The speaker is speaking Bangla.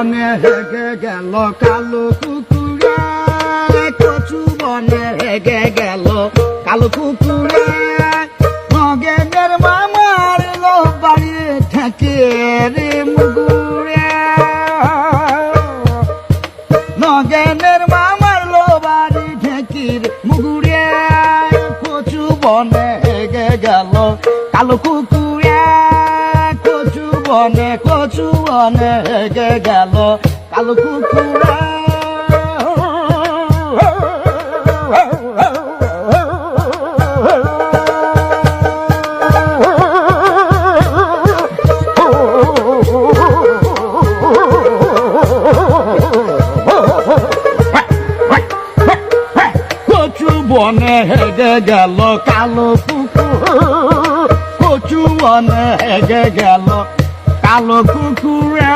বনে হেগে গেল কালো কুকুরে, কচু বনে হেগে গেল কালো কুকুরে। নগেনের মামার লো বাড়ি ঠেকে রে মুগুরে, নগেনের মামার লো বাড়ি ঠেকির মুগুরে। কচু বনে হেগে গেল কালো কুকুরে, কচু বনে হেগে গেল কালো কুকুরে। কচু বনে হেগে গেল কালো কুকুর, কচু বনে হেগে গেল কালো কুকুরে।